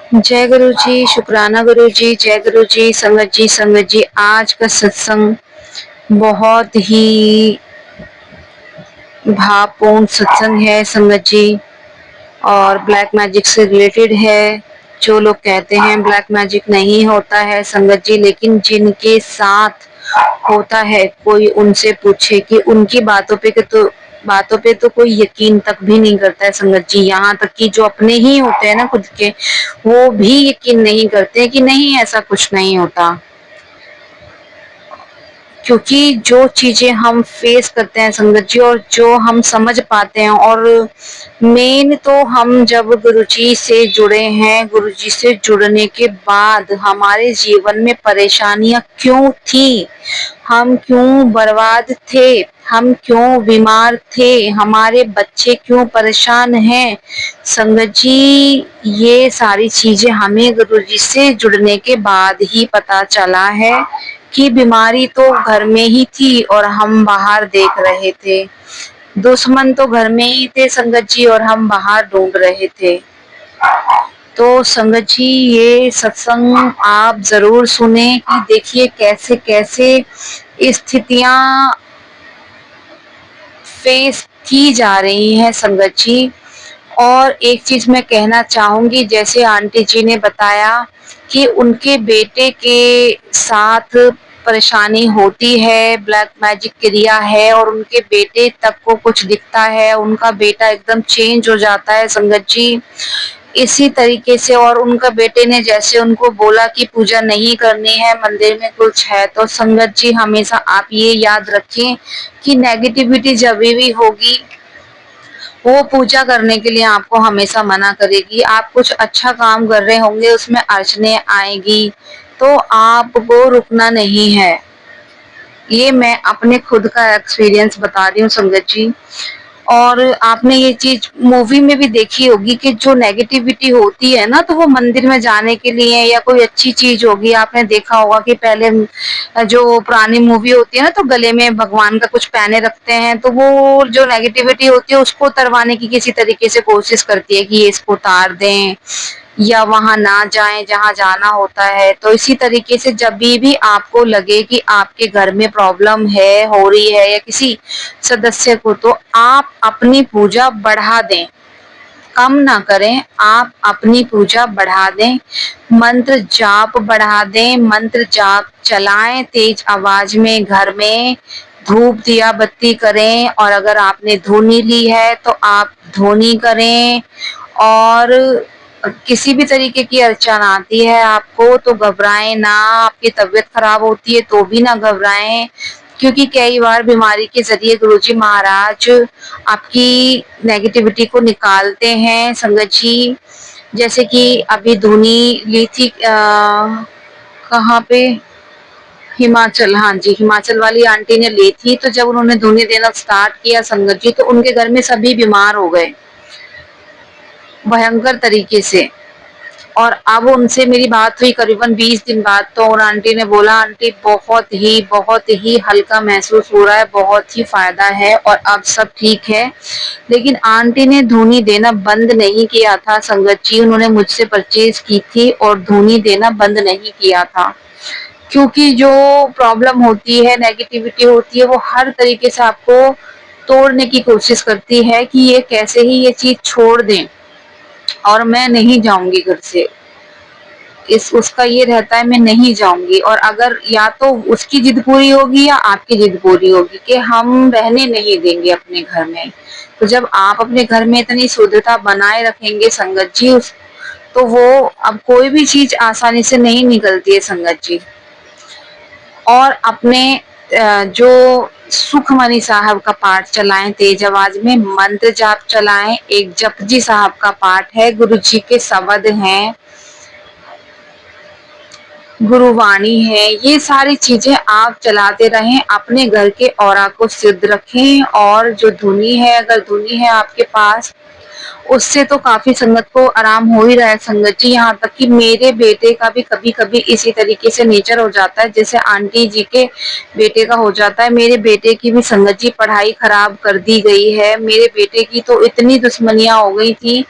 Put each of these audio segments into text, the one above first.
जय गुरु जी, शुक्राना गुरु जी, जय गुरु जी, संगत जी, संगत जी। आज का सत्संग बहुत ही भावपूर्ण सत्संग है संगत जी, और ब्लैक मैजिक से रिलेटेड है। जो लोग कहते हैं ब्लैक मैजिक नहीं होता है संगत जी, लेकिन जिनके साथ होता है, कोई उनसे पूछे कि उनकी बातों पे तो कोई यकीन तक भी नहीं करता है संगत जी। यहाँ तक कि जो अपने ही होते हैं ना खुद के, वो भी यकीन नहीं करते कि नहीं, ऐसा कुछ नहीं होता। क्योंकि जो चीजें हम फेस करते हैं संगत जी, और जो हम समझ पाते हैं, और मेन तो हम जब गुरुजी से जुड़े हैं, गुरुजी से जुड़ने के बाद हमारे जीवन में परेशानियां क्यों थी, हम क्यों बर्बाद थे, हम क्यों बीमार थे, हमारे बच्चे क्यों परेशान हैं संगत जी, ये सारी चीजें हमें गुरुजी से जुड़ने के बाद ही पता चला है कि बीमारी तो घर में ही थी और हम बाहर देख रहे थे। दुश्मन तो घर में ही थे संगत जी, और हम बाहर ढूंढ रहे थे। तो संगत जी, ये सत्संग आप जरूर सुने कि देखिए कैसे कैसे स्थितियां फेस की जा रही हैं संगत जी। और एक चीज मैं कहना चाहूंगी, जैसे आंटी जी ने बताया कि उनके बेटे के साथ परेशानी होती है, ब्लैक मैजिक क्रिया है, और उनके बेटे तक को कुछ दिखता है, उनका बेटा एकदम चेंज हो जाता है संगत जी। इसी तरीके से, और उनका बेटे ने जैसे उनको बोला कि पूजा नहीं करनी है, मंदिर में कुछ है, तो संगत जी हमेशा आप ये याद रखें कि नेगेटिविटी जब भी होगी, वो पूजा करने के लिए आपको हमेशा मना करेगी। आप कुछ अच्छा काम कर रहे होंगे, उसमें अड़चने आएगी, तो आपको रुकना नहीं है। ये मैं अपने खुद का एक्सपीरियंस बता रही हूँ संगत जी। और आपने ये चीज मूवी में भी देखी होगी कि जो नेगेटिविटी होती है ना, तो वो मंदिर में जाने के लिए, या कोई अच्छी चीज होगी, आपने देखा होगा कि पहले जो पुरानी मूवी होती है ना, तो गले में भगवान का कुछ पहने रखते हैं, तो वो जो नेगेटिविटी होती है उसको उतरवाने की किसी तरीके से कोशिश करती है कि ये इसको उतार दें, या वहां ना जाएं जहां जाना होता है। तो इसी तरीके से जब भी आपको लगे कि आपके घर में प्रॉब्लम है, हो रही है, या किसी सदस्य को, तो आप अपनी पूजा बढ़ा दें, कम ना करें, आप अपनी पूजा बढ़ा दें, मंत्र जाप बढ़ा दें, मंत्र जाप चलाएं तेज आवाज में, घर में धूप दिया बत्ती करें, और अगर आपने धुनी ली है तो आप धुनी करें। और किसी भी तरीके की अड़चन आती है आपको तो घबराएं ना, आपकी तबीयत खराब होती है तो भी ना घबराएं, क्योंकि कई बार बीमारी के जरिए गुरुजी महाराज आपकी नेगेटिविटी को निकालते हैं संगत जी। जैसे कि अभी धुनी ली थी कहाँ पे, हिमाचल, हाँ जी, हिमाचल वाली आंटी ने ली थी, तो जब उन्होंने धुनी देना स्टार्ट किया संगत जी, तो उनके घर में सभी बीमार हो गए भयंकर तरीके से। और अब उनसे मेरी बात हुई करीबन 20 दिन बाद, तो और आंटी ने बोला, आंटी बहुत ही हल्का महसूस हो रहा है, बहुत ही फायदा है, और अब सब ठीक है। लेकिन आंटी ने धुनी देना बंद नहीं किया था संगत जी, उन्होंने मुझसे परचेज की थी और धुनी देना बंद नहीं किया था। क्योंकि जो प्रॉब्लम होती है, नेगेटिविटी होती है, वो हर तरीके से आपको तोड़ने की कोशिश करती है कि ये कैसे ही ये चीज छोड़ दें, और मैं नहीं जाऊंगी घर से। इस उसका ये रहता है मैं नहीं जाऊंगी, और अगर या तो उसकी जिद पूरी होगी या आपकी जिद पूरी होगी कि हम रहने नहीं देंगे अपने घर में। तो जब आप अपने घर में इतनी शुद्धता बनाए रखेंगे संगत जी, उस तो वो अब कोई भी चीज आसानी से नहीं निकलती है संगत जी। और अपने जो सुखमणि साहब का पाठ चलाएं तेज आवाज में, मंत्र जाप चलाएं, एक जपजी साहब का पाठ है, गुरु जी के शब्द हैं, गुरुवाणी है, ये सारी चीजें आप चलाते रहें, अपने घर के ऑरा को सिद्ध रखें। और जो धुनी है, अगर धुनी है आपके पास, उससे तो काफ़ी संगत को आराम हो ही रहा है संगत जी, यहाँ तक कि मेरे बेटे का भी कभी-कभी इसी तरीके से नेचर हो जाता है, जैसे आंटी जी के बेटे का हो जाता है। मेरे बेटे की भी संगत जी पढ़ाई खराब कर दी गई है। मेरे बेटे की तो इतनी दुश्मनियाँ हो गई थी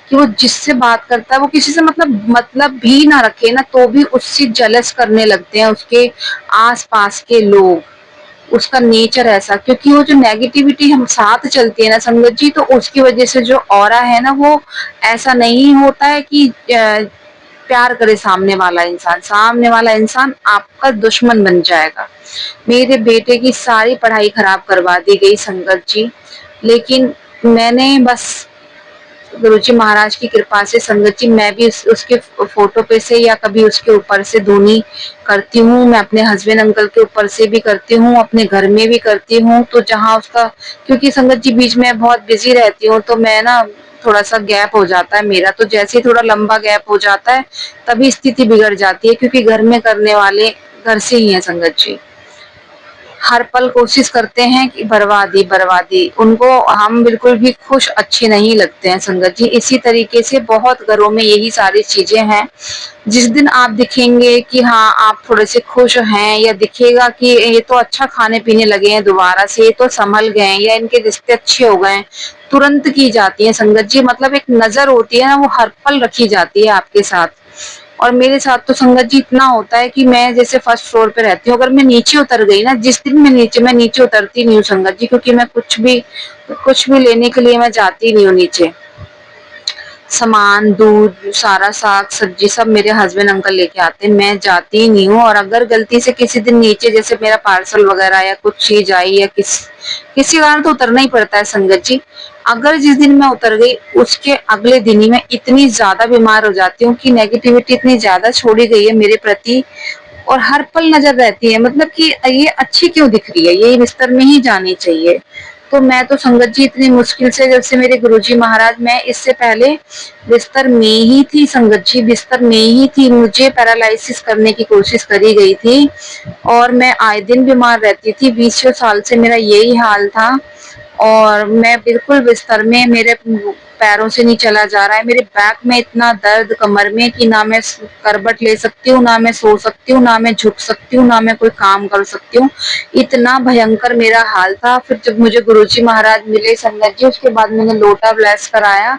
कि वो जिससे बात करता है, वो किसी से मतलब भी ना रखे ना, तो भी उससे जेलस करने लगते हैं उसके आस-पास के लोग। उसका नेचर ऐसा, क्योंकि वो जो नेगेटिविटी हम साथ चलती है ना संगत जी, तो उसकी वजह से जो ऑरा है ना, वो ऐसा नहीं होता है कि प्यार करे सामने वाला इंसान आपका दुश्मन बन जाएगा। मेरे बेटे की सारी पढ़ाई खराब करवा दी गई संगत जी, लेकिन मैंने बस गुरुजी महाराज की कृपा से संगत जी मैं भी उसके फोटो पे से या कभी उसके ऊपर से धुनी करती हूँ। मैं अपने हस्बैंड अंकल के ऊपर से भी करती हूँ, अपने घर में भी करती हूँ। तो जहाँ उसका, क्योंकि संगत जी बीच में बहुत बिजी रहती हूँ, तो मैं ना थोड़ा सा गैप हो जाता है मेरा, तो जैसे ही थोड़ा लंबा गैप हो जाता है तभी स्थिति बिगड़ जाती है, क्योंकि घर में करने वाले घर से ही है संगत जी। हर पल कोशिश करते हैं कि बर्बादी बर्बादी, उनको हम बिल्कुल भी खुश अच्छे नहीं लगते हैं संगत जी। इसी तरीके से बहुत घरों में यही सारी चीजें हैं। जिस दिन आप दिखेंगे कि हाँ आप थोड़े से खुश हैं, या दिखेगा कि ये तो अच्छा खाने पीने लगे हैं दोबारा से, ये तो संभल गए हैं, या इनके रिश्ते अच्छे हो गए हैं, तुरंत की जाती है संगत जी। मतलब एक नजर होती है ना, वो हर पल रखी जाती है आपके साथ। और मेरे साथ तो संगत जी इतना होता है कि मैं जैसे फर्स्ट फ्लोर पे रहती हूँ, अगर मैं नीचे उतर गई ना, जिस दिन मैं नीचे उतरती नहीं हूँ संगत जी, क्योंकि मैं कुछ भी लेने के लिए मैं जाती नहीं हूँ नीचे। सामान, दूध, सारा साग सब्जी सब मेरे हस्बैंड अंकल लेके आते हैं, मैं जाती ही नहीं हूँ। और अगर गलती से किसी दिन नीचे जैसे मेरा पार्सल वगैरह या कुछ चीज आई, या किसी कारण तो उतरना ही पड़ता है संगत जी। अगर जिस दिन मैं उतर गई, उसके अगले दिन ही मैं इतनी ज्यादा बीमार हो जाती हूँ कि नेगेटिविटी इतनी ज्यादा छोड़ी गई है मेरे प्रति, और हर पल नजर रहती है, मतलब कि ये अच्छी क्यों दिख रही है, ये बिस्तर में ही जानी चाहिए। तो मैं तो संगत जी इतनी मुश्किल से, जब से मेरे गुरुजी महाराज, मैं इससे पहले बिस्तर में ही थी संगत जी, बिस्तर में ही थी, मुझे पैरालिसिस करने की कोशिश करी गई थी, और मैं आए दिन बीमार रहती थी। 20 साल से मेरा यही हाल था, और मैं बिल्कुल बिस्तर में, मेरे पैरों से नहीं चला जा रहा है, मेरे बैक में इतना दर्द कमर में कि ना मैं करबट ले सकती हूँ, ना मैं सो सकती हूँ, ना मैं झुक सकती हूँ, ना मैं कोई काम कर सकती हूँ। इतना भयंकर मेरा हाल था। फिर जब मुझे गुरुजी महाराज मिले संगत जी, उसके बाद मैंने लोटा ब्लेस कराया,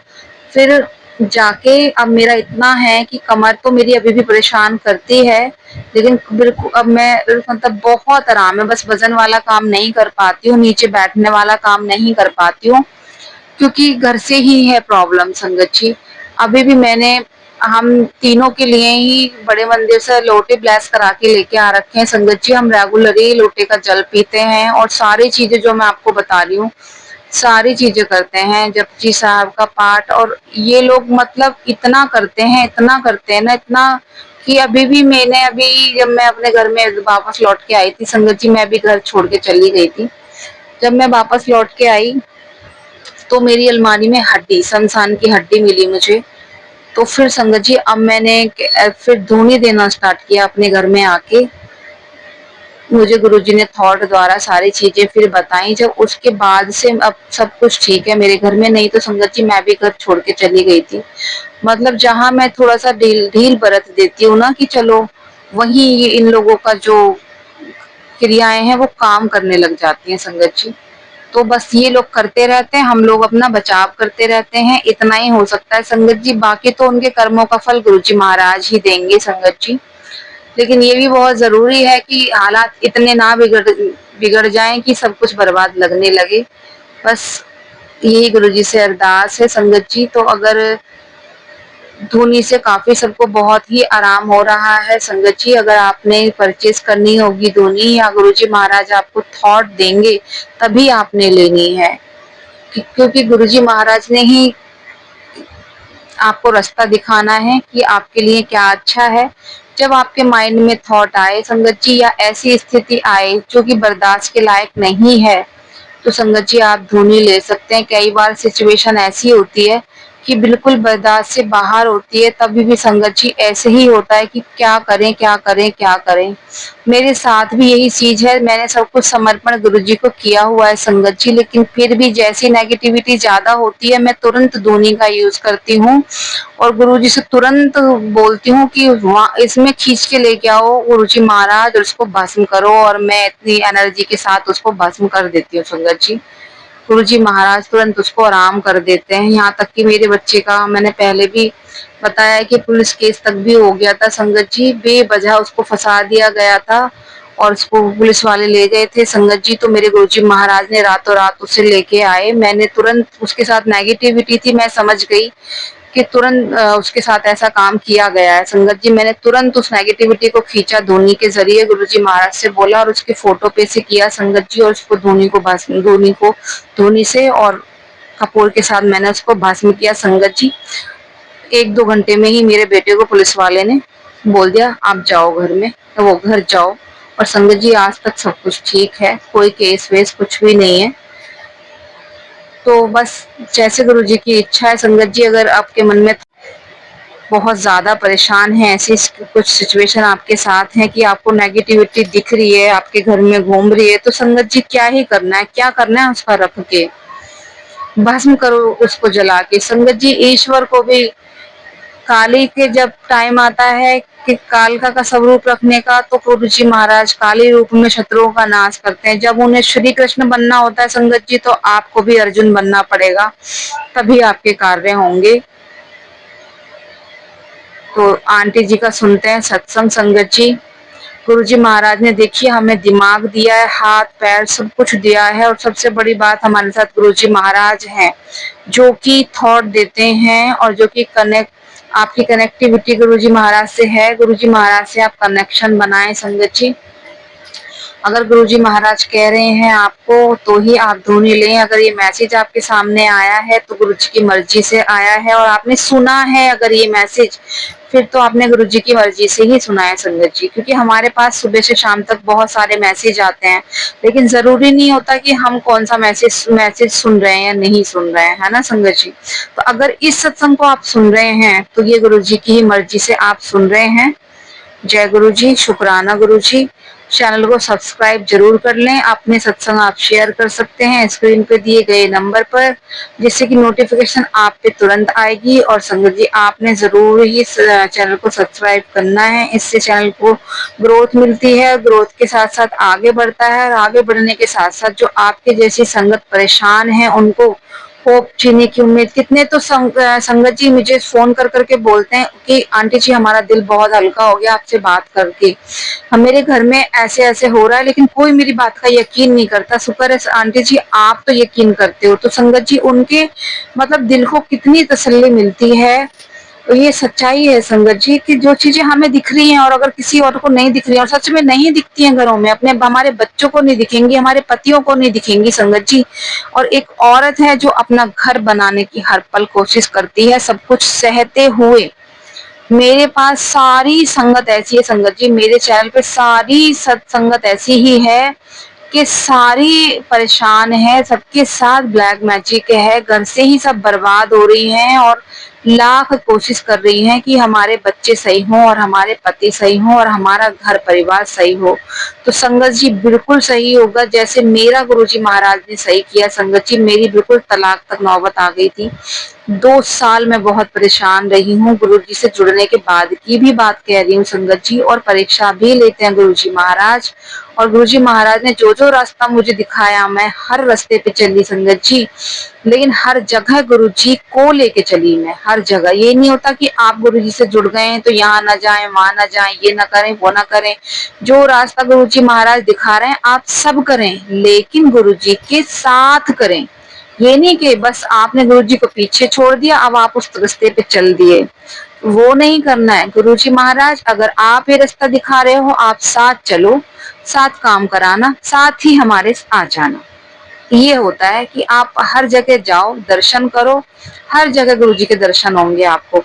फिर जाके अब मेरा इतना है कि कमर तो मेरी अभी भी परेशान करती है, लेकिन बिल्कुल अब मैं, मतलब बहुत आराम है। बस वजन वाला काम नहीं कर पाती हूँ, नीचे बैठने वाला काम नहीं कर पाती हूँ, क्योंकि घर से ही है प्रॉब्लम संगत जी। अभी भी हम तीनों के लिए ही बड़े मंदिर से लोटे ब्लेस करा के लेके आ रखे हैं संगत जी। हम रेगुलरली लोटे का जल पीते हैं, और सारी चीजें जो मैं आपको बता रही हूँ सारी चीजें करते हैं, जपजी साहब का पाठ। और ये लोग मतलब इतना करते हैं ना, इतना कि अभी जब मैं अपने घर में वापस लौट के आई थी संगत जी, मैं भी घर छोड़ के चली गई थी। जब मैं वापस लौट के आई, तो मेरी अलमारी में हड्डी, शमशान की हड्डी मिली मुझे। तो फिर संगत जी अब मैंने फिर धूनी देना स्टार्ट किया अपने घर में आके। मुझे गुरुजी ने थॉट द्वारा सारी चीजें फिर बताई, जब उसके बाद से अब सब कुछ ठीक है मेरे घर में। नहीं तो संगत जी मैं भी घर छोड़ के चली गई थी। मतलब जहां मैं थोड़ा सा ढील ढील बरत देती हूँ ना, कि चलो वहीं ये इन लोगों का जो क्रियाएं हैं वो काम करने लग जाती हैं संगत जी। तो बस ये लोग करते रहते हैं, हम लोग अपना बचाव करते रहते हैं, इतना ही हो सकता है संगत जी। बाकी तो उनके कर्मों का फल गुरुजी महाराज ही देंगे संगत जी। लेकिन ये भी बहुत जरूरी है कि हालात इतने ना बिगड़ जाएं कि सब कुछ बर्बाद लगने लगे। बस यही गुरुजी से अरदास है संगत जी। तो अगर धुनी से काफी सबको बहुत ही आराम हो रहा है संगत जी, अगर आपने परचेज करनी होगी धुनी, या गुरुजी महाराज आपको थॉट देंगे तभी आपने लेनी है, क्योंकि गुरुजी महाराज ने ही आपको रास्ता दिखाना है कि आपके लिए क्या अच्छा है। जब आपके माइंड में थॉट आए संगत जी, या ऐसी स्थिति आए जो कि बर्दाश्त के लायक नहीं है, तो संगत जी आप धुनी ले सकते हैं। कई बार सिचुएशन ऐसी होती है कि बिल्कुल बर्दाश्त से बाहर होती है, तभी भी संगत जी ऐसे ही होता है कि क्या करें, क्या करें, क्या करें। मेरे साथ भी यही चीज़ है, मैंने सब कुछ समर्पण गुरुजी को किया हुआ है संगत जी, लेकिन फिर भी जैसी नेगेटिविटी ज़्यादा होती है, मैं तुरंत धूनी का यूज़ करती हूँ और गुरुजी से तुरंत बोलती हूँ कि वहाँ इसमें खींच के लेके आओ गुरुजी महाराज और इसको भस्म करो, और मैं इतनी एनर्जी के साथ उसको भस्म कर देती हूँ संगत जी। गुरुजी महाराज तुरंत उसको आराम कर देते हैं। यहाँ तक कि मेरे बच्चे का मैंने पहले भी बताया कि पुलिस केस तक भी हो गया था संगत जी, बेवजह उसको फंसा दिया गया था और उसको पुलिस वाले ले गए थे संगत जी। तो मेरे गुरुजी महाराज ने रातों रात उसे लेके आए। मैंने तुरंत, उसके साथ नेगेटिविटी थी, मैं समझ गई कि तुरंत उसके साथ ऐसा काम किया गया है संगत जी। मैंने तुरंत उस नेगेटिविटी को खींचा धोनी के जरिए, गुरुजी महाराज से बोला और उसके फोटो पे से किया संगत जी, और उसको धोनी से और कपूर के साथ मैंने उसको भस्म किया संगत जी। 1-2 घंटे में ही मेरे बेटे को पुलिस वाले ने बोल दिया आप जाओ घर में, तो वो घर जाओ। और संगत जी आज तक सब कुछ ठीक है, कोई केस वेस कुछ भी नहीं है। तो बस जैसे गुरुजी की इच्छा है संगत जी। अगर आपके मन में बहुत ज्यादा परेशान है, ऐसी कुछ सिचुएशन आपके साथ है कि आपको नेगेटिविटी दिख रही है, आपके घर में घूम रही है, तो संगत जी क्या ही करना है, क्या करना है, उसका रख के भस्म करो, उसको जला के। संगत जी ईश्वर को भी काली के जब टाइम आता है कि कालका का स्वरूप रखने का, तो गुरुजी महाराज काली रूप में शत्रुओं का नाश करते हैं। जब उन्हें श्री कृष्ण बनना होता है संगत जी, तो आपको भी अर्जुन बनना पड़ेगा, तभी आपके कार्य होंगे। तो आंटी जी का सुनते हैं सत्संग संगत जी। गुरुजी महाराज ने देखिए हमें दिमाग दिया है, हाथ पैर सब कुछ दिया है, और सबसे बड़ी बात हमारे साथ गुरुजी महाराज हैं जो कि थॉट देते हैं और जो कि कनेक्ट, आपकी कनेक्टिविटी गुरुजी महाराज से है। गुरुजी महाराज से आप कनेक्शन बनाएं संगत जी। अगर गुरुजी महाराज कह रहे हैं आपको तो ही आप धुनी लें। अगर ये मैसेज आपके सामने आया है तो गुरुजी की मर्जी से आया है और आपने सुना है अगर ये मैसेज, फिर तो आपने गुरुजी की मर्जी से ही सुना है संगत जी। क्योंकि हमारे पास सुबह से शाम तक बहुत सारे मैसेज आते हैं, लेकिन जरूरी नहीं होता कि हम कौन सा मैसेज सुन रहे हैं या नहीं सुन रहे हैं, है ना संगत जी। तो अगर इस सत्संग को आप सुन रहे हैं तो ये गुरुजी की ही मर्जी से आप सुन रहे हैं। जय गुरु जी, शुक्राना गुरु जी। चैनल को सब्सक्राइब जरूर कर लें। अपने सत्संग आप शेयर कर सकते हैं स्क्रीन पे दिए गए नंबर पर, जिससे कि नोटिफिकेशन आप पे तुरंत आएगी। और संगत जी आपने जरूर ही इस चैनल को सब्सक्राइब करना है, इससे चैनल को ग्रोथ मिलती है, ग्रोथ के साथ साथ आगे बढ़ता है, और आगे बढ़ने के साथ साथ जो आपके जैसी संगत परेशान है उनको होप जीने की उम्मीद। कितने तो संगत जी मुझे फोन कर करके बोलते हैं कि आंटी जी हमारा दिल बहुत हल्का हो गया आपसे बात करके, हम मेरे घर में ऐसे ऐसे हो रहा है, लेकिन कोई मेरी बात का यकीन नहीं करता। शुक्र है आंटी जी आप तो यकीन करते हो। तो संगत जी उनके मतलब दिल को कितनी तसल्ली मिलती है। तो ये सच्चाई है संगत जी कि जो चीजें हमें दिख रही हैं और अगर किसी और को नहीं दिख रही है, और सच में नहीं दिखती हैं घरों में, अपने हमारे बच्चों को नहीं दिखेंगी, हमारे पतियों को नहीं दिखेंगी संगत जी। और एक औरत है जो अपना घर बनाने की हर पल कोशिश करती है, सब कुछ सहते हुए। मेरे पास सारी संगत ऐसी है संगत जी, मेरे चैनल पे सारी सत्संगत ऐसी ही है कि सारी परेशान है, सबके साथ ब्लैक मैजिक है, घर से ही सब बर्बाद हो रही हैं और लाख कोशिश कर रही हैं कि हमारे बच्चे सही हों और हमारे पति सही हों और हमारा घर परिवार सही हो। तो संगत जी बिल्कुल सही होगा जैसे मेरा गुरुजी महाराज ने सही किया संगत जी। मेरी बिल्कुल तलाक तक नौबत आ गई थी। 2 साल मैं बहुत परेशान रही हूँ, गुरुजी से जुड़ने के बाद की भी बात कह रही हूँ संगत जी। और परीक्षा भी लेते हैं गुरुजी महाराज, और गुरुजी महाराज ने जो जो रास्ता मुझे दिखाया मैं हर रास्ते पे चली संगत जी। लेकिन हर जगह गुरुजी को लेके चली मैं, हर जगह। ये नहीं होता कि आप गुरुजी से जुड़ गए हैं तो यहाँ ना जाएं, वहां ना जाएं, ये ना करें, वो ना करें। जो रास्ता गुरुजी महाराज दिखा रहे हैं आप सब करें, लेकिन गुरुजी के साथ करें। ये नहीं कि बस आपने गुरुजी को पीछे छोड़ दिया अब आप उस रास्ते पे चल दिए, वो नहीं करना है। गुरुजी महाराज अगर आप ये रास्ता दिखा रहे हो आप साथ चलो, साथ काम कराना, साथ ही हमारे आ जाना। ये होता है कि आप हर जगह जाओ, दर्शन करो, हर जगह गुरुजी के दर्शन होंगे आपको।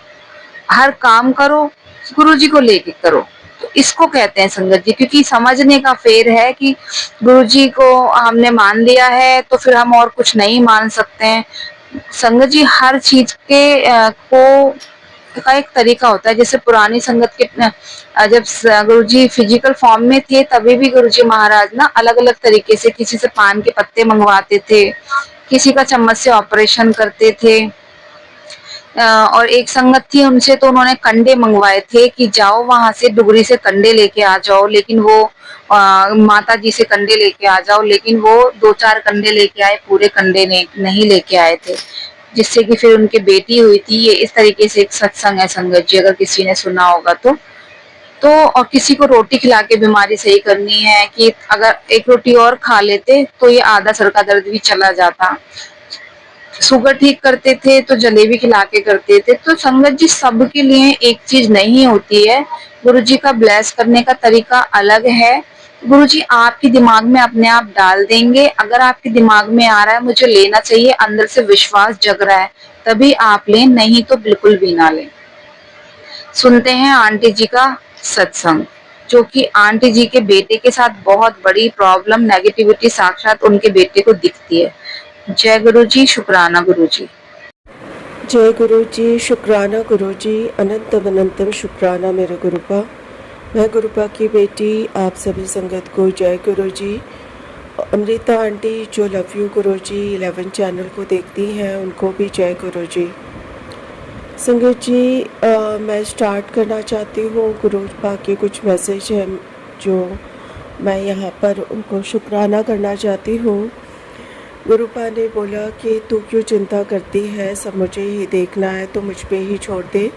हर काम करो गुरुजी को लेके करो। तो इसको कहते हैं संगत जी, क्योंकि समझने का फेर है कि गुरुजी को हमने मान लिया है तो फिर हम और कुछ नहीं मान सकते हैं। संगत जी हर चीज के को का एक तरीका होता है। जैसे पुरानी संगत के जब गुरु जी फिजिकल फॉर्म में थे तभी भी गुरु जी महाराज ना अलग अलग तरीके से किसी से पान के पत्ते मंगवाते थे, किसी का चम्मच से ऑपरेशन करते थे। और एक संगत थी उनसे तो उन्होंने कंडे मंगवाए थे कि जाओ वहां से डुगरी से कंडे लेके आ जाओ, लेकिन वो माता जी से कंडे लेके आ जाओ, लेकिन वो दो चार कंडे लेके आए, पूरे कंडे नहीं लेके आए थे, जिससे कि फिर उनकी बेटी हुई थी। ये इस तरीके से एक सत्संग है संगत जी, अगर किसी ने सुना होगा तो और किसी को रोटी खिला के बीमारी सही करनी है कि अगर एक रोटी और खा लेते तो ये आधा सर का दर्द भी चला जाता। शुगर ठीक करते थे तो जलेबी खिला के करते थे। तो संगत जी सबके लिए एक चीज नहीं होती है। गुरु जी का ब्लेस करने का तरीका अलग है। गुरु जी आपके दिमाग में अपने आप डाल देंगे। अगर आपके दिमाग में आ रहा है मुझे लेना चाहिए, अंदर से विश्वास जग रहा है, तभी आप लें, नहीं तो बिल्कुल भी ना लें। सुनते हैं आंटी जी का सत्संग, जो कि आंटी जी के बेटे के साथ बहुत बड़ी प्रॉब्लम, नेगेटिविटी साक्षात उनके बेटे को दिखती है। जय गुरु जी, शुक्राना गुरु जी। जय गुरु जी, शुक्राना गुरु जी, अनंतम अनंतम शुक्राना मेरे गुरुपा। मैं गुरुपा की बेटी आप सभी संगत को जय गुरु जी। अमृता आंटी जो love you Guru ji 11 channel को देखती हैं उनको भी जय गुरु जी। संगत जी मैं स्टार्ट करना चाहती हूँ। गुरुपा के कुछ मैसेज हैं जो मैं यहाँ पर उनको शुक्राना करना चाहती हूँ। गुरुपा ने बोला कि तू क्यों चिंता करती है, सब मुझे ही देखना है, तो मुझ पे ही छोड़ दे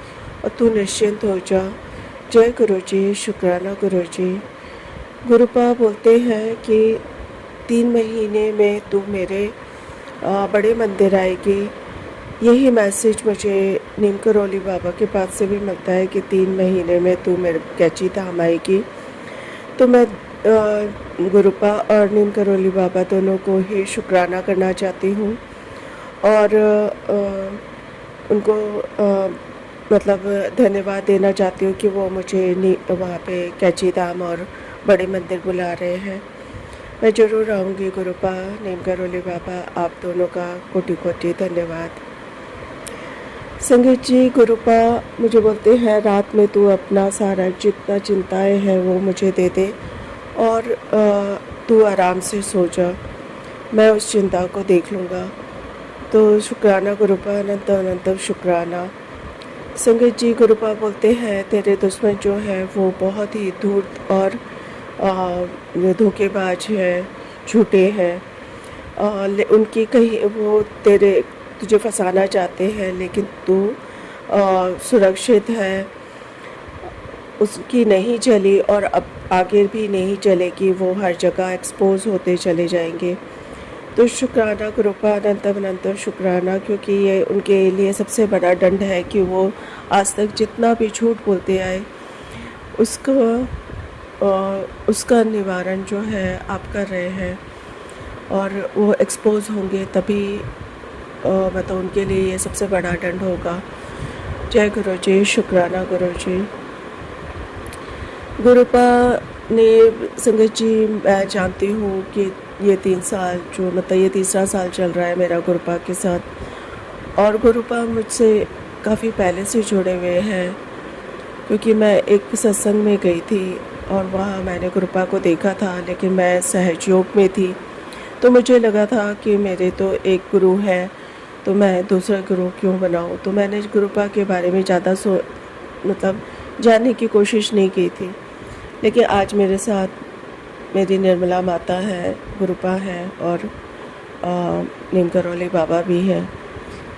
और तू निश्चिंत हो जा। जय गुरु जी, शुक्राना गुरु जी। गुरुपा बोलते हैं कि 3 महीने में तू मेरे बड़े मंदिर आएगी। यही मैसेज मुझे नीम करौली बाबा के पास से भी मिलता है कि 3 महीने में तू मेरे कैची धाम आएगी। तो मैं गुरुपा और नीम करौली बाबा दोनों को ही शुक्राना करना चाहती हूँ और उनको मतलब धन्यवाद देना चाहती हूँ कि वो मुझे वहाँ पे कैची धाम और बड़े मंदिर बुला रहे हैं। मैं ज़रूर आऊँगी गुरुपा, नीम करौली बाबा, आप दोनों का कोटि कोटि धन्यवाद। संगत जी, गुरुपा मुझे बोलते हैं रात में तू अपना सारा जितना चिंताएं हैं वो मुझे दे दे और तू आराम से सो जा, मैं उस चिंता को देख लूँगा। तो शुक्राना गुरुपा, अनंत अनंत शुक्राना। संगत जी, गुरुपा बोलते हैं तेरे दुश्मन जो है वो बहुत ही धूर्त और धोखेबाज हैं, झूठे हैं। उनकी कहीं वो तुझे फंसाना चाहते हैं, लेकिन तू सुरक्षित है, उसकी नहीं चली और अब आगे भी नहीं चलेगी, वो हर जगह एक्सपोज होते चले जाएंगे। तो शुक्राना गुरुपा, अनंत अनंत शुक्राना, क्योंकि ये उनके लिए सबसे बड़ा दंड है कि वो आज तक जितना भी झूठ बोलते आए उसका निवारण जो है आप कर रहे हैं और वो एक्सपोज होंगे तभी मतलब उनके लिए ये सबसे बड़ा दंड होगा। जय गुरु जी, शुक्राना गुरु जी। गुरुपा ने संगत जी मैं जानती हूँ कि ये 3 साल जो मतलब ये तीसरा साल चल रहा है मेरा गुरुपा के साथ, और गुरुपा मुझसे काफ़ी पहले से जुड़े हुए हैं क्योंकि मैं एक सत्संग में गई थी और वहाँ मैंने गुरुपा को देखा था, लेकिन मैं सहयोग में थी तो मुझे लगा था कि मेरे तो एक गुरु है तो मैं दूसरा गुरु क्यों बनाऊँ। तो मैंने गुरुपा के बारे में ज़्यादा मतलब जानने की कोशिश नहीं की थी, लेकिन आज मेरे साथ मेरी निर्मला माता है, गुरुपा है और नीम करौली बाबा भी है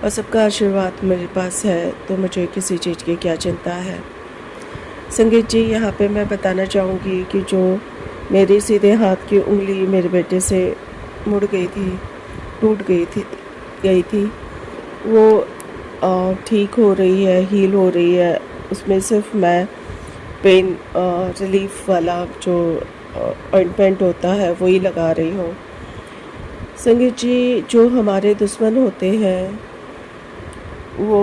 और सबका आशीर्वाद मेरे पास है, तो मुझे किसी चीज़ की क्या चिंता है। संगीत जी, यहाँ पे मैं बताना चाहूँगी कि जो मेरे सीधे हाथ की उंगली मेरे बेटे से मुड़ गई थी, टूट गई थी, वो ठीक हो रही है, हील हो रही है। उसमें सिर्फ मैं पेन रिलीफ वाला जो ऑइंटमेंट होता है वही लगा रही हूँ। संगीत जी, जो हमारे दुश्मन होते हैं वो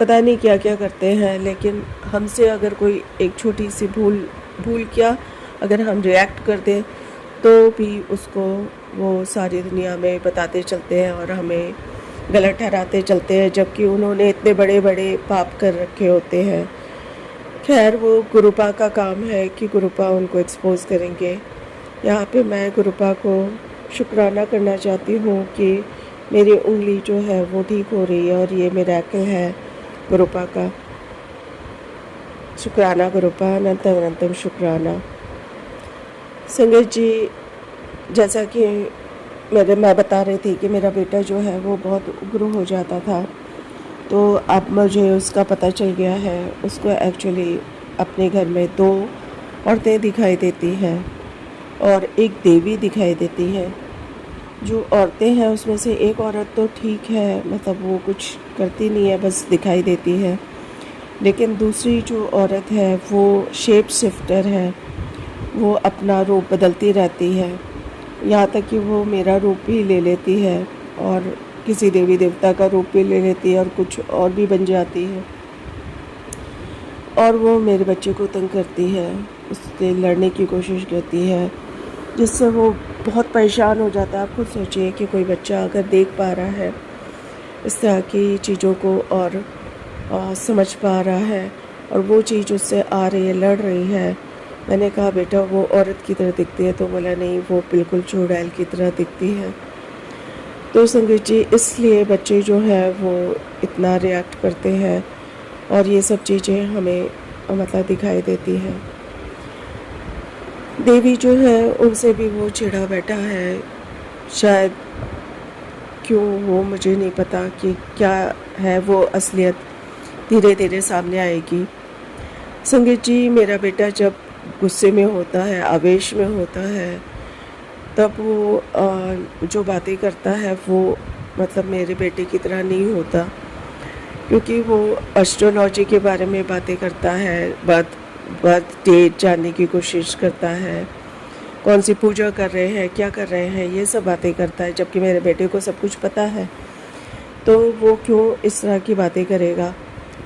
पता नहीं क्या क्या करते हैं, लेकिन हमसे अगर कोई एक छोटी सी भूल क्या अगर हम रिएक्ट कर दें तो भी उसको वो सारी दुनिया में बताते चलते हैं और हमें गलत ठहराते चलते हैं, जबकि उन्होंने इतने बड़े बड़े पाप कर रखे होते हैं। खैर, वो गुरुपा का काम है कि गुरुपा उनको एक्सपोज करेंगे। यहाँ पे मैं गुरुपा को शुक्राना करना चाहती हूँ कि मेरी उंगली जो है वो ठीक हो रही है, और ये मिरेकल है गुरुपा का। शुक्राना गुरुपा, अनंतम अनंतम शुक्राना। संगत जी, जैसा कि मैं बता रही थी कि मेरा बेटा जो है वो बहुत उग्र हो जाता था, तो अब मुझे उसका पता चल गया है। उसको एक्चुअली अपने घर में 2 औरतें दिखाई देती हैं और एक देवी दिखाई देती है। जो औरतें हैं उसमें से एक औरत तो ठीक है, मतलब वो कुछ करती नहीं है, बस दिखाई देती है। लेकिन दूसरी जो औरत है वो शेप शिफ्टर है, वो अपना रूप बदलती रहती है, यहाँ तक कि वो मेरा रूप भी ले लेती है और किसी देवी देवता का रूप भी ले लेती है और कुछ और भी बन जाती है। और वो मेरे बच्चे को तंग करती है, उससे लड़ने की कोशिश करती है, जिससे वो बहुत परेशान हो जाता है। आप खुद सोचिए कि कोई बच्चा अगर देख पा रहा है इस तरह की चीज़ों को और समझ पा रहा है, और वो चीज़ उससे आ रही है, लड़ रही है। मैंने कहा बेटा वो औरत की तरह दिखती है, तो बोला नहीं, वो बिल्कुल चुड़ैल की तरह दिखती है। तो संगत जी, इसलिए बच्चे जो है वो इतना रिएक्ट करते हैं और ये सब चीज़ें हमें मतलब दिखाई देती हैं। देवी जो है उनसे भी वो चिढ़ा बैठा है, शायद क्यों, वो मुझे नहीं पता कि क्या है वो असलियत धीरे धीरे सामने आएगी। संगत जी, मेरा बेटा जब गुस्से में होता है, आवेश में होता है, तब वो जो बातें करता है वो मतलब मेरे बेटे की तरह नहीं होता, क्योंकि वो एस्ट्रोलॉजी के बारे में बातें करता है, बर्थ डेट जानने की कोशिश करता है, कौन सी पूजा कर रहे हैं, क्या कर रहे हैं, ये सब बातें करता है। जबकि मेरे बेटे को सब कुछ पता है, तो वो क्यों इस तरह की बातें करेगा।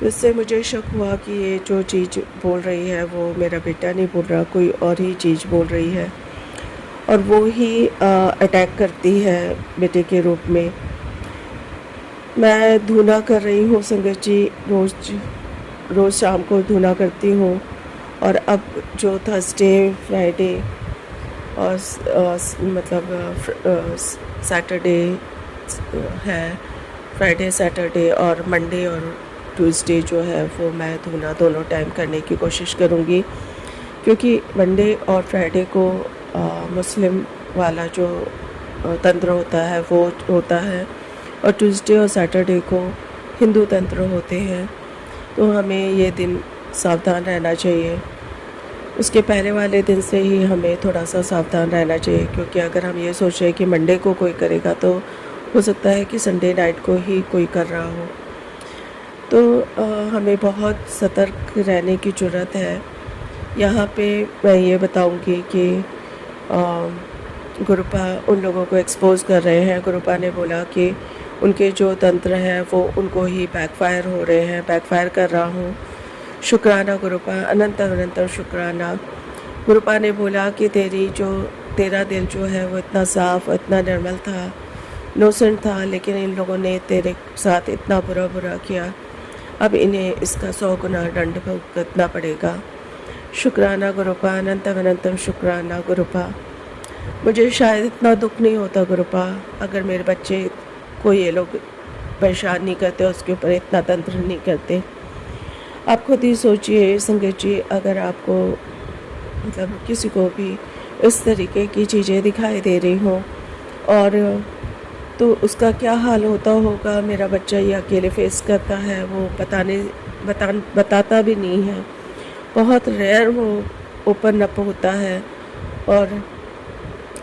तो इससे मुझे शक हुआ कि ये जो चीज़ बोल रही है वो मेरा बेटा नहीं बोल रहा, कोई और ही चीज़ बोल रही है, और वो ही अटैक करती है बेटे के रूप में। मैं धूना कर रही हूँ संगत जी, रोज़ शाम को धूना करती हूँ, और अब जो थर्सडे, फ्राइडे और मतलब सैटरडे है, फ्राइडे सैटरडे और मंडे और ट्यूसडे जो है वो मैं धूना दोनों टाइम करने की कोशिश करूँगी, क्योंकि मंडे और फ्राइडे को मुस्लिम वाला जो तंत्र होता है वो होता है, और ट्यूसडे और सैटरडे को हिंदू तंत्र होते हैं। तो हमें ये दिन सावधान रहना चाहिए। उसके पहले वाले दिन से ही हमें थोड़ा सा सावधान रहना चाहिए, क्योंकि अगर हम ये सोच रहे हैं कि मंडे को कोई करेगा तो हो सकता है कि संडे नाइट को ही कोई कर रहा हो। तो हमें बहुत सतर्क रहने की ज़रूरत है। यहाँ पे मैं ये बताऊँगी कि गुरुपा उन लोगों को एक्सपोज कर रहे हैं। गुरुपा ने बोला कि उनके जो तंत्र हैं वो उनको ही बैकफायर हो रहे हैं, बैकफायर कर रहा हूँ। शुक्राना गुरुपा, अनंतम अनंतम शुक्राना। गुरुपा ने बोला कि तेरा दिल जो है वो इतना साफ़, इतना निर्मल था, इनोसेंट था, लेकिन इन लोगों ने तेरे साथ इतना बुरा किया, अब इन्हें इसका 100 गुना दंड भुगतना पड़ेगा। शुक्राना गुरुपा, अनंतम अनंतम शुक्राना गुरुपा। मुझे शायद इतना दुख नहीं होता गुरुपा अगर मेरे बच्चे को ये लोग परेशान नहीं करते, उसके ऊपर इतना तंत्र नहीं करते। आप खुद ही सोचिए संगत जी, अगर आपको मतलब किसी को भी इस तरीके की चीज़ें दिखाई दे रही हों और तो उसका क्या हाल होता होगा। मेरा बच्चा ये अकेले फेस करता है, वो बताता भी नहीं है, बहुत रेयर वो ओपन अप होता है। और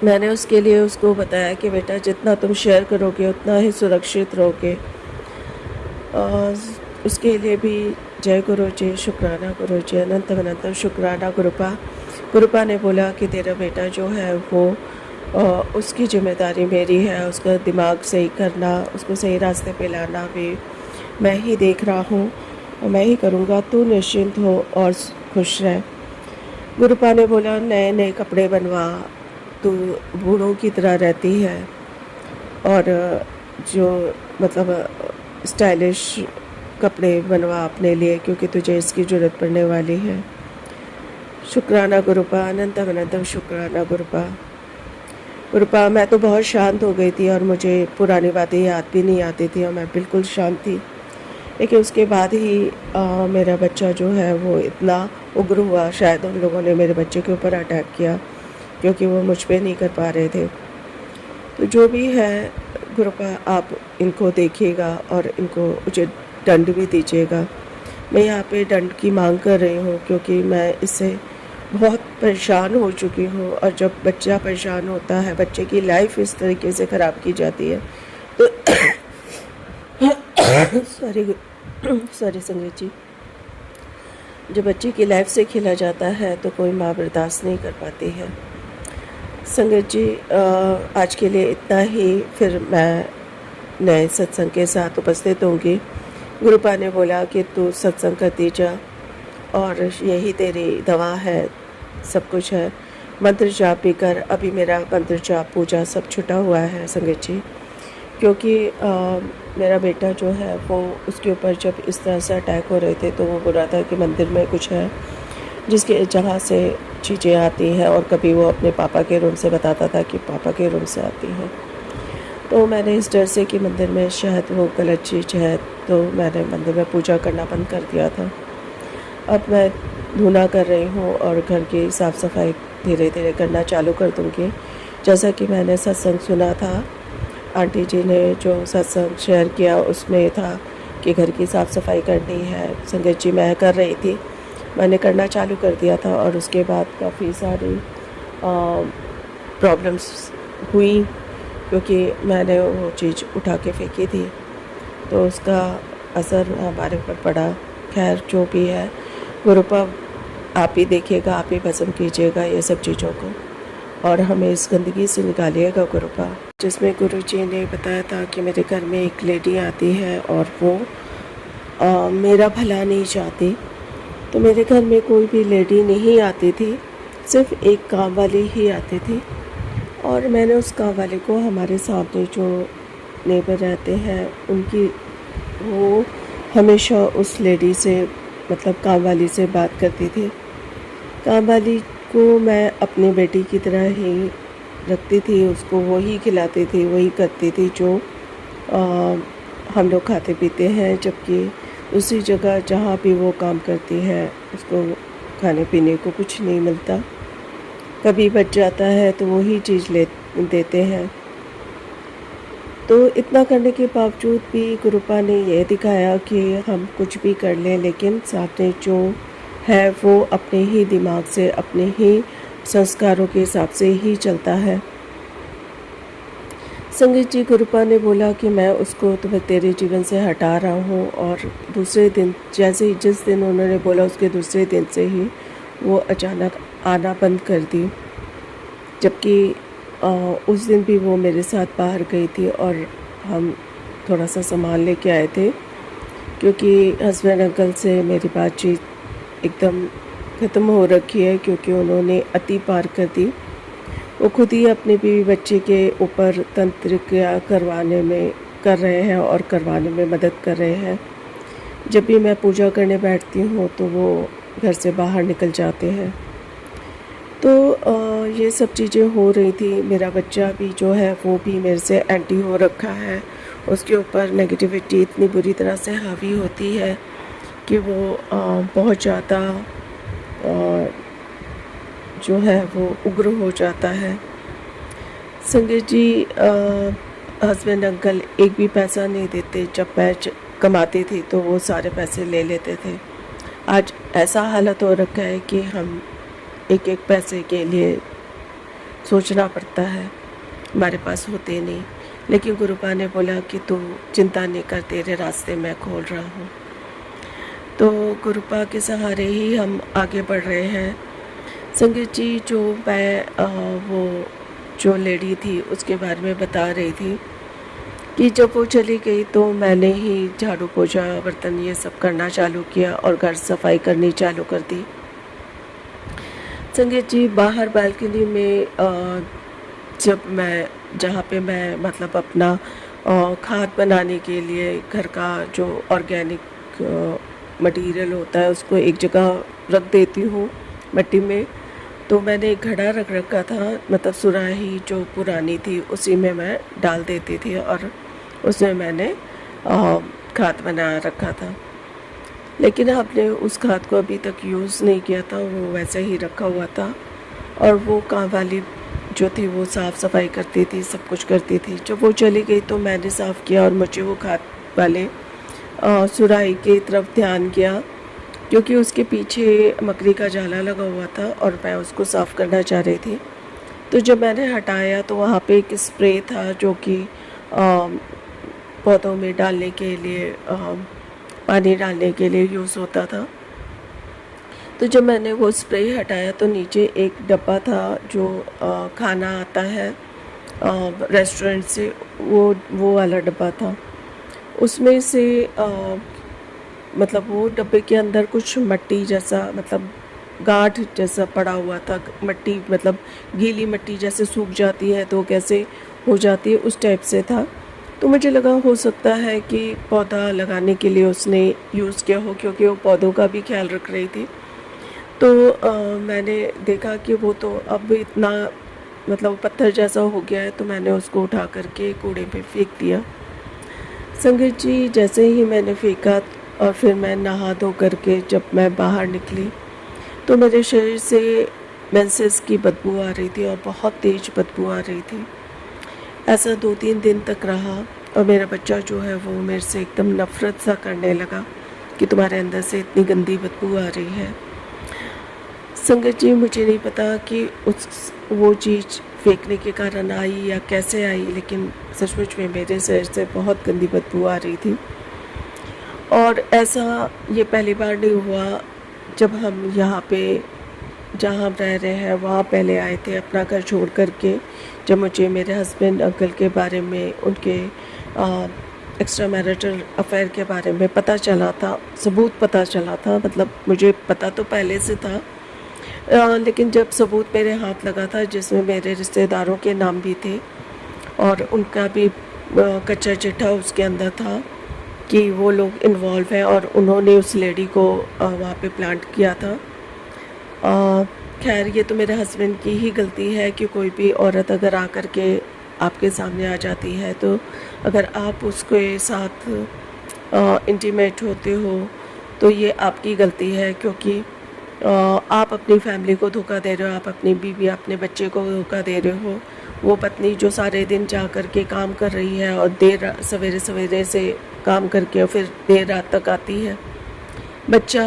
मैंने उसके लिए उसको बताया कि बेटा जितना तुम शेयर करोगे उतना ही सुरक्षित रहोगे। उसके लिए भी जय गुरु जी, शुक्राना गुरु जी, अनंतम अनंतम शुक्राना गुरुपा। गुरुपा ने बोला कि तेरा बेटा जो है वो उसकी जिम्मेदारी मेरी है, उसका दिमाग सही करना, उसको सही रास्ते पे लाना भी मैं ही देख रहा हूँ और मैं ही करूँगा, तू निश्चिंत हो और खुश रह। गुरुपा ने बोला नए नए कपड़े बनवा, तो बूढ़ों की तरह रहती है और जो मतलब स्टाइलिश कपड़े बनवा अपने लिए, क्योंकि तुझे इसकी ज़रूरत पड़ने वाली है। शुक्राना गुरुपा, अनंतम अनंतम शुक्राना गुरुपा। गुरुपा, मैं तो बहुत शांत हो गई थी और मुझे पुरानी बातें याद भी नहीं आती थी और मैं बिल्कुल शांत थी। लेकिन उसके बाद ही मेरा बच्चा जो है वो इतना उग्र हुआ। शायद उन लोगों ने मेरे बच्चे के ऊपर अटैक किया क्योंकि वो मुझ पे नहीं कर पा रहे थे। तो जो भी है गुरुपा, आप इनको देखिएगा और इनको उचित दंड भी दीजिएगा। मैं यहाँ पे दंड की मांग कर रही हूँ क्योंकि मैं इससे बहुत परेशान हो चुकी हूँ और जब बच्चा परेशान होता है, बच्चे की लाइफ इस तरीके से ख़राब की जाती है तो सॉरी संगीत जी, जब बच्चे की लाइफ से खेला जाता है तो कोई माँ बर्दाश्त नहीं कर पाती है। संगत जी, आज के लिए इतना ही। फिर मैं नए सत्संग के साथ उपस्थित होंगी। गुरुपा ने बोला कि तू सत्संग करती जा और यही तेरी दवा है, सब कुछ है। मंत्र जाप भी कर। अभी मेरा मंत्र जाप पूजा सब छुटा हुआ है संगत जी, क्योंकि मेरा बेटा जो है वो, उसके ऊपर जब इस तरह से अटैक हो रहे थे तो वो बोल रहा था कि मंदिर में कुछ है जिसके जहाँ से चीज़ें आती हैं, और कभी वो अपने पापा के रूम से बताता था कि पापा के रूम से आती हैं। तो मैंने इस डर से कि मंदिर में शायद वो गलत चीज़ है, तो मैंने मंदिर में पूजा करना बंद कर दिया था। अब मैं धुना कर रही हूँ और घर की साफ़ सफाई धीरे धीरे करना चालू कर दूँगी। जैसा कि मैंने सत्संग सुना था, आंटी जी ने जो सत्संग शेयर किया उसमें था कि घर की साफ़ सफाई करनी है। संगत जी, मैं कर रही थी, मैंने करना चालू कर दिया था और उसके बाद काफ़ी सारी प्रॉब्लम्स हुई क्योंकि मैंने वो चीज़ उठा के फेंकी थी, तो उसका असर हमारे ऊपर पड़ा। खैर जो भी है गुरुपा, आप ही देखिएगा, आप ही भस्म कीजिएगा ये सब चीज़ों को और हमें इस गंदगी से निकालिएगा गुरुपा। जिसमें गुरुजी ने बताया था कि मेरे घर में एक लेडी आती है और वो मेरा भला नहीं चाहती। तो मेरे घर में कोई भी लेडी नहीं आती थी, सिर्फ एक काम वाली ही आती थी। और मैंने उस काम वाले को, हमारे सामने जो नेबर रहते हैं उनकी, वो हमेशा उस लेडी से, मतलब काम वाली से बात करती थी। काम वाली को मैं अपनी बेटी की तरह ही रखती थी, उसको वही खिलाती थी, वही करती थी जो हम लोग खाते पीते हैं। जबकि दूसरी जगह जहाँ भी वो काम करती है उसको खाने पीने को कुछ नहीं मिलता, कभी बच जाता है तो वही चीज़ ले देते हैं। तो इतना करने के बावजूद भी गुरुपा ने यह दिखाया कि हम कुछ भी कर लें, लेकिन सामने जो है वो अपने ही दिमाग से, अपने ही संस्कारों के हिसाब से ही चलता है। संगीत जी, गुरुपा ने बोला कि मैं उसको तुम्हें तेरे जीवन से हटा रहा हूँ, और दूसरे दिन, जैसे ही जिस दिन उन्होंने बोला उसके दूसरे दिन से ही वो अचानक आना बंद कर दी। जबकि उस दिन भी वो मेरे साथ बाहर गई थी और हम थोड़ा सा सामान लेके आए थे, क्योंकि हस्बैंड अंकल से मेरी बातचीत एकदम ख़त्म हो रखी है, क्योंकि उन्होंने अति पार कर दी। वो खुद ही अपने बीवी बच्चे के ऊपर तंत्र क्रिया करवाने में कर रहे हैं और करवाने में मदद कर रहे हैं। जब भी मैं पूजा करने बैठती हूँ तो वो घर से बाहर निकल जाते हैं। तो ये सब चीज़ें हो रही थी। मेरा बच्चा भी जो है वो भी मेरे से एंटी हो रखा है, उसके ऊपर नेगेटिविटी इतनी बुरी तरह से हावी होती है कि वो बहुत ज़्यादा जो है वो उग्र हो जाता है। संगीत जी, हस्बैंड अंकल एक भी पैसा नहीं देते। जब मैं कमाती थी तो वो सारे पैसे ले लेते थे। आज ऐसा हालत हो रखा है कि हम एक एक पैसे के लिए सोचना पड़ता है, हमारे पास होते नहीं। लेकिन गुरुपा ने बोला कि तू चिंता नहीं कर, तेरे रास्ते मैं खोल रहा हूँ। तो गुरुपा के सहारे ही हम आगे बढ़ रहे हैं। संगीत जी, जो मैं वो जो लेडी थी उसके बारे में बता रही थी कि जब वो चली गई तो मैंने ही झाड़ू पोछा बर्तन ये सब करना चालू किया और घर सफाई करनी चालू कर दी। संगीत जी, बाहर बालकनी में जब मैं जहाँ पे मैं मतलब अपना खाद बनाने के लिए घर का जो ऑर्गेनिक मटेरियल होता है उसको एक जगह रख देती हूँ मिट्टी में। तो मैंने एक घड़ा रख रखा था, मतलब सुराही जो पुरानी थी उसी में मैं डाल देती थी और उसमें मैंने खाद बना रखा था। लेकिन आपने उस खाद को अभी तक यूज़ नहीं किया था, वो वैसे ही रखा हुआ था। और वो काम वाली जो थी वो साफ़ सफाई करती थी, सब कुछ करती थी। जब वो चली गई तो मैंने साफ़ किया और मुझे वो खाद वाले सुराही की तरफ ध्यान गया, क्योंकि उसके पीछे मकड़ी का जाला लगा हुआ था और मैं उसको साफ़ करना चाह रही थी। तो जब मैंने हटाया तो वहाँ पे एक स्प्रे था जो कि पौधों में डालने के लिए पानी डालने के लिए यूज़ होता था। तो जब मैंने वो स्प्रे हटाया तो नीचे एक डब्बा था जो खाना आता है रेस्टोरेंट से, वो वाला डब्बा था। उसमें से मतलब वो डब्बे के अंदर कुछ मिट्टी जैसा, मतलब गांठ जैसा पड़ा हुआ था। मिट्टी मतलब गीली मिट्टी जैसे सूख जाती है तो कैसे हो जाती है, उस टाइप से था। तो मुझे लगा हो सकता है कि पौधा लगाने के लिए उसने यूज़ किया हो, क्योंकि वो पौधों का भी ख्याल रख रही थी। तो मैंने देखा कि वो तो अब इतना मतलब पत्थर जैसा हो गया है, तो मैंने उसको उठा करके कूड़े में फेंक दिया। संगत जी, जैसे ही मैंने फेंका और फिर मैं नहा धो करके जब मैं बाहर निकली तो मेरे शरीर से मेंसेस की बदबू आ रही थी और बहुत तेज़ बदबू आ रही थी। ऐसा 2-3 दिन तक रहा और मेरा बच्चा जो है वो मेरे से एकदम नफ़रत सा करने लगा कि तुम्हारे अंदर से इतनी गंदी बदबू आ रही है। संगत जी, मुझे नहीं पता कि वो चीज़ फेंकने के कारण आई या कैसे आई, लेकिन सचमुच में मेरे शरीर से बहुत गंदी बदबू आ रही थी। और ऐसा ये पहली बार नहीं हुआ। जब हम यहाँ पे जहाँ हम रह रहे हैं वहाँ पहले आए थे अपना घर छोड़ करके, जब मुझे मेरे हस्बैंड अंकल के बारे में, उनके एक्स्ट्रा मैरिटल अफेयर के बारे में पता चला था, सबूत पता चला था। मतलब मुझे पता तो पहले से था, लेकिन जब सबूत मेरे हाथ लगा था जिसमें मेरे रिश्तेदारों के नाम भी थे और उनका भी कच्चा चिट्ठा उसके अंदर था कि वो लोग इन्वॉल्व हैं और उन्होंने उस लेडी को वहाँ पे प्लांट किया था। खैर, ये तो मेरे हस्बैंड की ही गलती है कि कोई भी औरत अगर आकर के आपके सामने आ जाती है तो अगर आप उसके साथ इंटीमेट होते हो तो ये आपकी गलती है, क्योंकि आप अपनी फैमिली को धोखा दे रहे हो, आप अपनी बीवी, अपने बच्चे को धोखा दे रहे हो। वो पत्नी जो सारे दिन जा कर के काम कर रही है और सवेरे सवेरे से काम करके और फिर देर रात तक आती है। बच्चा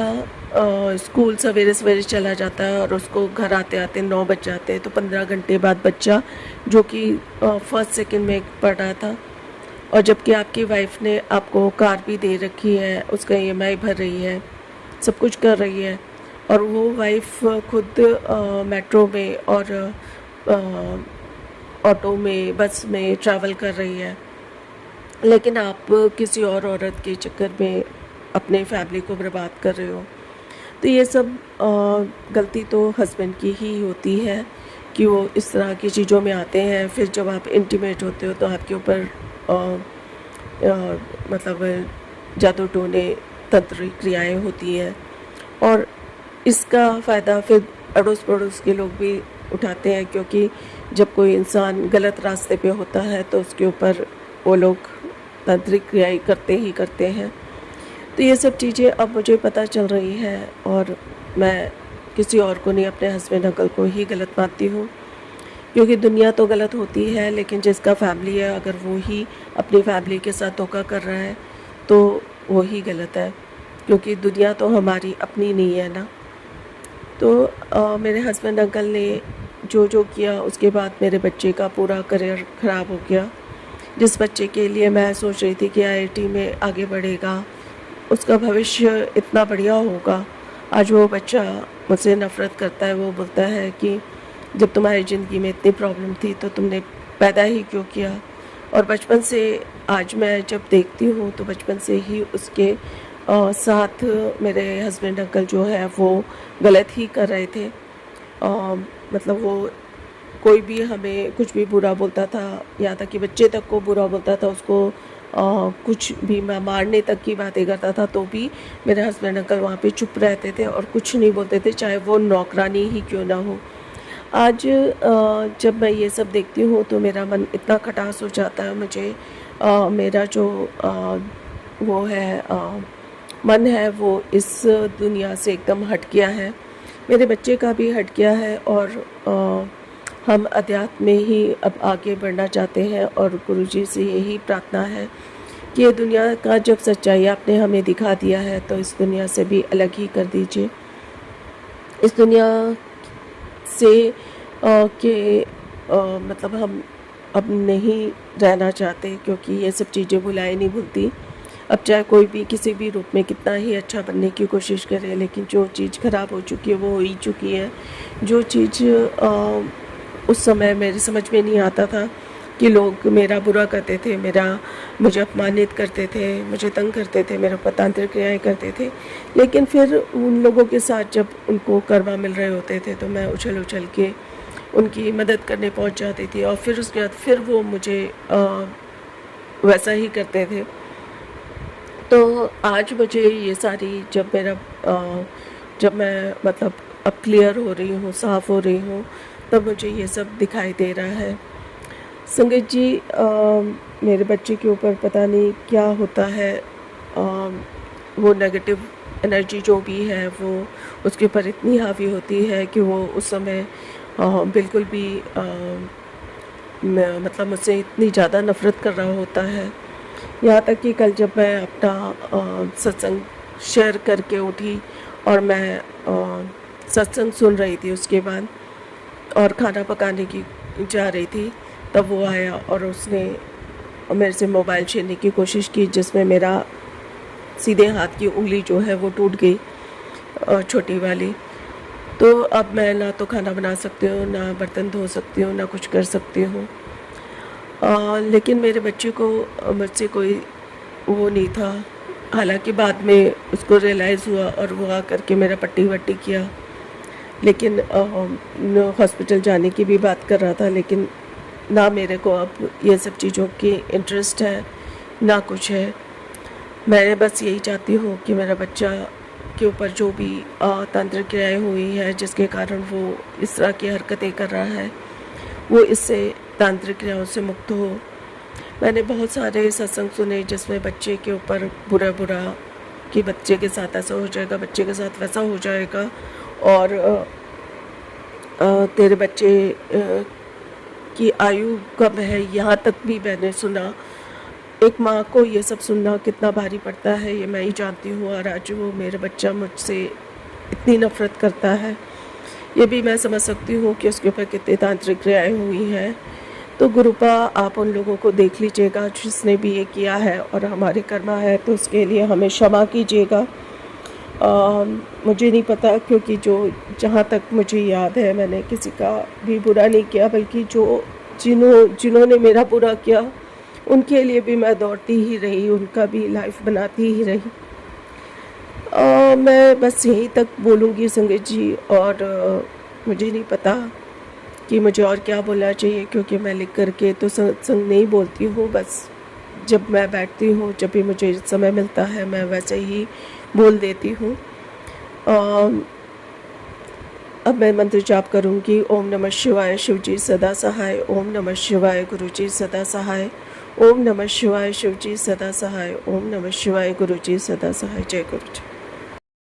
स्कूल सवेरे सवेरे चला जाता है और उसको घर आते आते 9 बज जाते हैं, तो 15 घंटे बाद बच्चा जो कि फर्स्ट सेकंड में पढ़ रहा था, और जबकि आपकी वाइफ ने आपको कार भी दे रखी है, उसका EMI भर रही है, सब कुछ कर रही है, और वो वाइफ खुद मेट्रो में और ऑटो में, बस में ट्रैवल कर रही है, लेकिन आप किसी और औरत के चक्कर में अपने फैमिली को बर्बाद कर रहे हो। तो ये सब गलती तो हस्बैंड की ही होती है कि वो इस तरह की चीज़ों में आते हैं। फिर जब आप इंटीमेट होते हो तो आपके ऊपर मतलब जादू टोने, तंत्र क्रियाएँ होती हैं, और इसका फ़ायदा फिर अड़ोस पड़ोस के लोग भी उठाते हैं, क्योंकि जब कोई इंसान गलत रास्ते पे होता है तो उसके ऊपर वो लोग तांत्रिक क्रियाएँ करते ही करते हैं। तो ये सब चीज़ें अब मुझे पता चल रही हैं और मैं किसी और को नहीं, अपने हस्बैंड अंकल को ही गलत मानती हूँ, क्योंकि दुनिया तो गलत होती है लेकिन जिसका फैमिली है अगर वो ही अपनी फैमिली के साथ धोखा कर रहा है तो वो ही गलत है, क्योंकि दुनिया तो हमारी अपनी नहीं है ना। तो मेरे हस्बैंड अंकल ने जो किया उसके बाद मेरे बच्चे का पूरा करियर ख़राब हो गया। जिस बच्चे के लिए मैं सोच रही थी कि IIT में आगे बढ़ेगा, उसका भविष्य इतना बढ़िया होगा, आज वो बच्चा मुझसे नफ़रत करता है। वो बोलता है कि जब तुम्हारी ज़िंदगी में इतनी प्रॉब्लम थी तो तुमने पैदा ही क्यों किया। और बचपन से आज मैं जब देखती हूँ तो बचपन से ही उसके साथ मेरे हस्बैंड अंकल जो है वो गलत ही कर रहे थे। मतलब वो कोई भी हमें कुछ भी बुरा बोलता था, यहाँ तक कि बच्चे तक को बुरा बोलता था, उसको कुछ भी मैं मारने तक की बातें करता था, तो भी मेरे हस्बैंड अंकल वहाँ पे चुप रहते थे और कुछ नहीं बोलते थे, चाहे वो नौकरानी ही क्यों ना हो। आज जब मैं ये सब देखती हूँ तो मेरा मन इतना खटास हो जाता है, मुझे मेरा जो वो है मन है वो इस दुनिया से एकदम हट गया है, मेरे बच्चे का भी हट गया है। और हम अध्यात्म में ही अब आगे बढ़ना चाहते हैं और गुरुजी से यही प्रार्थना है कि ये दुनिया का जब सच्चाई आपने हमें दिखा दिया है तो इस दुनिया से भी अलग ही कर दीजिए। इस दुनिया से मतलब हम अब नहीं रहना चाहते, क्योंकि ये सब चीज़ें भुलाई नहीं भूलती। अब चाहे कोई भी किसी भी रूप में कितना ही अच्छा बनने की कोशिश करे, लेकिन जो चीज़ ख़राब हो चुकी है वो हो ही चुकी है। जो चीज़ उस समय मेरे समझ में नहीं आता था कि लोग मेरा बुरा करते थे, मुझे अपमानित करते थे, मुझे तंग करते थे, मेरे ऊपर तांत्रिक क्रियाएँ करते थे, लेकिन फिर उन लोगों के साथ जब उनको कर्मा मिल रहे होते थे तो मैं उछल उछल के उनकी मदद करने पहुंच जाती थी, और फिर उसके बाद फिर वो मुझे वैसा ही करते थे। तो आज मुझे ये सारी जब मैं मतलब अब क्लियर हो रही हूँ, साफ़ हो रही हूँ, तब मुझे ये सब दिखाई दे रहा है। संगत जी, मेरे बच्चे के ऊपर पता नहीं क्या होता है, वो नेगेटिव एनर्जी जो भी है वो उसके ऊपर इतनी हावी होती है कि वो उस समय बिल्कुल भी मतलब मुझसे इतनी ज़्यादा नफ़रत कर रहा होता है। यहाँ तक कि कल जब मैं अपना सत्संग शेयर करके उठी और मैं सत्संग सुन रही थी उसके बाद, और खाना पकाने की जा रही थी, तब वो आया और उसने मेरे से मोबाइल छीनने की कोशिश की, जिसमें मेरा सीधे हाथ की उंगली जो है वो टूट गई, छोटी वाली। तो अब मैं ना तो खाना बना सकती हूँ, ना बर्तन धो सकती हूँ, ना कुछ कर सकती हूँ। लेकिन मेरे बच्चे को मुझसे कोई वो नहीं था। हालांकि बाद में उसको रियलाइज़ हुआ और वो आ करके मेरा पट्टी वट्टी किया, लेकिन हॉस्पिटल जाने की भी बात कर रहा था, लेकिन ना मेरे को अब ये सब चीज़ों की इंटरेस्ट है ना कुछ है। मैं बस यही चाहती हूँ कि मेरा बच्चा के ऊपर जो भी तांत्रिक क्रियाएँ हुई है जिसके कारण वो इस तरह की हरकतें कर रहा है, वो इससे तांत्रिक क्रियाओं से मुक्त हो। मैंने बहुत सारे सत्संग सुने जिसमें बच्चे के ऊपर बुरा कि बच्चे के साथ ऐसा हो जाएगा, बच्चे के साथ वैसा हो जाएगा, और तेरे बच्चे की आयु कम है, यहाँ तक भी मैंने सुना। एक माँ को ये सब सुनना कितना भारी पड़ता है ये मैं ही जानती हूँ, और आज वो मेरा बच्चा मुझसे इतनी नफ़रत करता है, ये भी मैं समझ सकती हूँ कि उसके ऊपर कितनी तांत्रिक क्रियाएँ हुई हैं। तो गुरुपा, आप उन लोगों को देख लीजिएगा जिसने भी ये किया है, और हमारे कर्मा है तो उसके लिए हमें क्षमा कीजिएगा। मुझे नहीं पता, क्योंकि जहाँ तक मुझे याद है मैंने किसी का भी बुरा नहीं किया, बल्कि जिन्होंने मेरा बुरा किया उनके लिए भी मैं दौड़ती ही रही, उनका भी लाइफ बनाती ही रही। मैं बस यहीं तक बोलूँगी संगत जी, और मुझे नहीं पता कि मुझे और क्या बोलना चाहिए, क्योंकि मैं लिख करके तो सत्संग नहीं बोलती हूँ। बस जब मैं बैठती हूँ, जब भी मुझे समय मिलता है, मैं वैसे ही बोल देती हूँ। अब मैं मंत्र जाप करूँगी। ओम नमः शिवाय, शिवजी सदा सहाय। ओम नमः शिवाय, गुरुजी सदा सहाय। ओम नमः शिवाय, शिवजी सदा सहाय। ओम नमः शिवाय, गुरुजी सदा सहाय। जय गुरुजी।